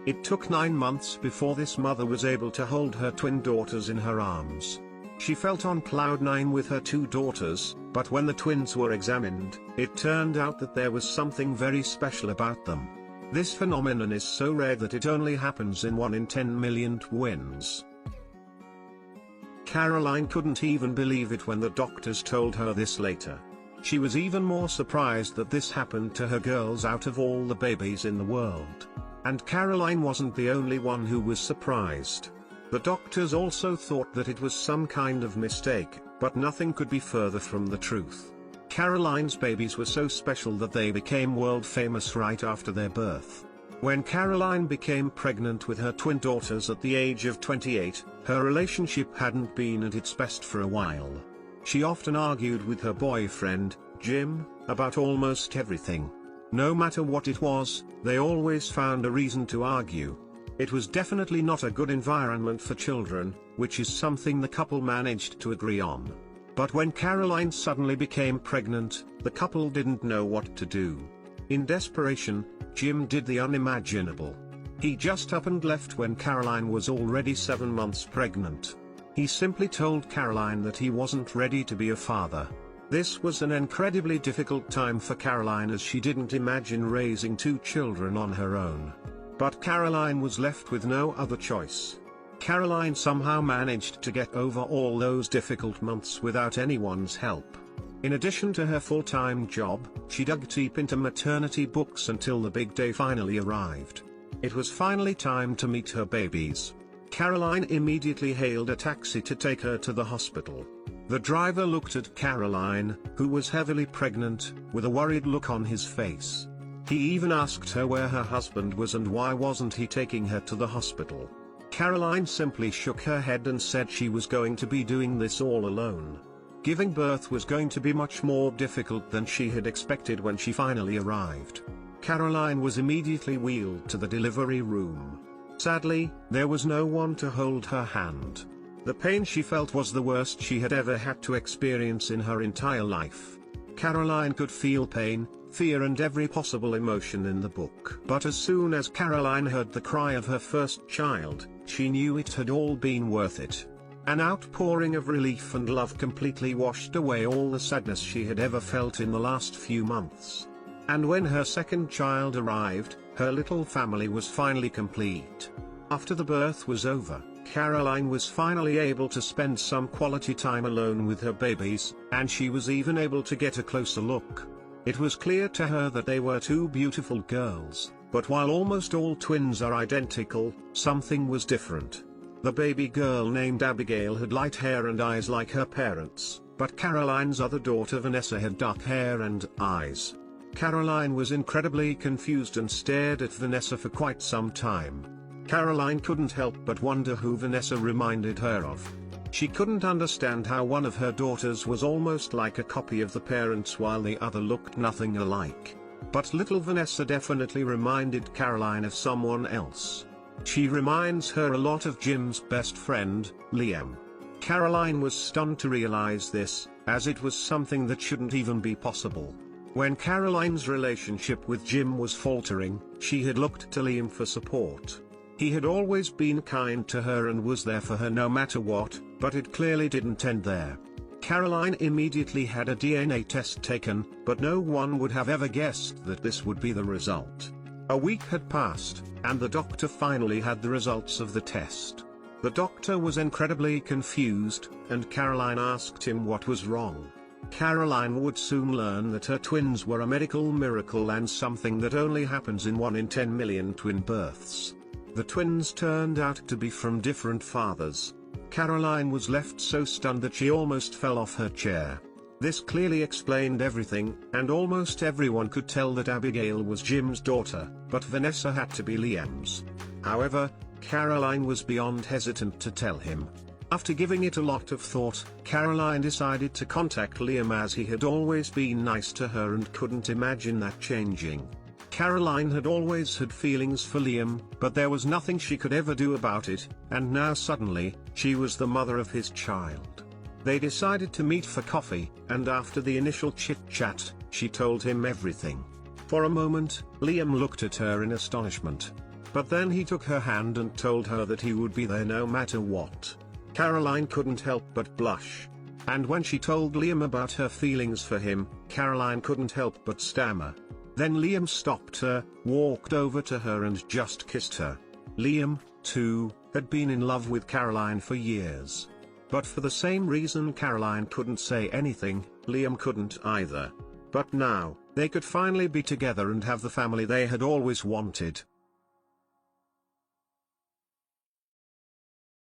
It took 9 months before this mother was able to hold her twin daughters in her arms. She felt on cloud 9 with her 2 daughters, but when the twins were examined, it turned out that there was something very special about them. This phenomenon is so rare that it only happens in 1 in 10 million twins. Caroline couldn't even believe it when the doctors told her this later. She was even more surprised that this happened to her girls out of all the babies in the world. And Caroline wasn't the only one who was surprised. The doctors also thought that it was some kind of mistake, but nothing could be further from the truth. Caroline's babies were so special that they became world famous right after their birth. When Caroline became pregnant with her twin daughters at the age of 28, her relationship hadn't been at its best for a while. She often argued with her boyfriend, Jim, about almost everything. No matter what it was, they always found a reason to argue. It was definitely not a good environment for children, which is something the couple managed to agree on. But when Caroline suddenly became pregnant, the couple didn't know what to do. In desperation, Jim did the unimaginable. He just up and left when Caroline was already 7 months pregnant. He simply told Caroline that he wasn't ready to be a father. This was an incredibly difficult time for Caroline as she didn't imagine raising 2 children on her own. But Caroline was left with no other choice. Caroline somehow managed to get over all those difficult months without anyone's help. In addition to her full-time job, she dug deep into maternity books until the big day finally arrived. It was finally time to meet her babies. Caroline immediately hailed a taxi to take her to the hospital. The driver looked at Caroline, who was heavily pregnant, with a worried look on his face. He even asked her where her husband was and why wasn't he taking her to the hospital. Caroline simply shook her head and said she was going to be doing this all alone. Giving birth was going to be much more difficult than she had expected when she finally arrived. Caroline was immediately wheeled to the delivery room. Sadly, there was no one to hold her hand. The pain she felt was the worst she had ever had to experience in her entire life. Caroline could feel pain, fear and every possible emotion in the book. But as soon as Caroline heard the cry of her first child, she knew it had all been worth it. An outpouring of relief and love completely washed away all the sadness she had ever felt in the last few months. And when her second child arrived, her little family was finally complete. After the birth was over, Caroline was finally able to spend some quality time alone with her babies, and she was even able to get a closer look. It was clear to her that they were 2 beautiful girls, but while almost all twins are identical, something was different. The baby girl named Abigail had light hair and eyes like her parents, but Caroline's other daughter Vanessa had dark hair and eyes. Caroline was incredibly confused and stared at Vanessa for quite some time. Caroline couldn't help but wonder who Vanessa reminded her of. She couldn't understand how one of her daughters was almost like a copy of the parents while the other looked nothing alike. But little Vanessa definitely reminded Caroline of someone else. She reminds her a lot of Jim's best friend, Liam. Caroline was stunned to realize this, as it was something that shouldn't even be possible. When Caroline's relationship with Jim was faltering, she had looked to Liam for support. He had always been kind to her and was there for her no matter what, but it clearly didn't end there. Caroline immediately had a DNA test taken, but no one would have ever guessed that this would be the result. A week had passed, and the doctor finally had the results of the test. The doctor was incredibly confused, and Caroline asked him what was wrong. Caroline would soon learn that her twins were a medical miracle and something that only happens in 1 in 10 million twin births. The twins turned out to be from different fathers. Caroline was left so stunned that she almost fell off her chair. This clearly explained everything, and almost everyone could tell that Abigail was Jim's daughter, but Vanessa had to be Liam's. However, Caroline was beyond hesitant to tell him. After giving it a lot of thought, Caroline decided to contact Liam as he had always been nice to her and couldn't imagine that changing. Caroline had always had feelings for Liam, but there was nothing she could ever do about it, and now suddenly, she was the mother of his child. They decided to meet for coffee, and after the initial chit-chat, she told him everything. For a moment, Liam looked at her in astonishment. But then he took her hand and told her that he would be there no matter what. Caroline couldn't help but blush. And when she told Liam about her feelings for him, Caroline couldn't help but stammer. Then Liam stopped her, walked over to her and just kissed her. Liam, too, had been in love with Caroline for years. But for the same reason Caroline couldn't say anything, Liam couldn't either. But now, they could finally be together and have the family they had always wanted.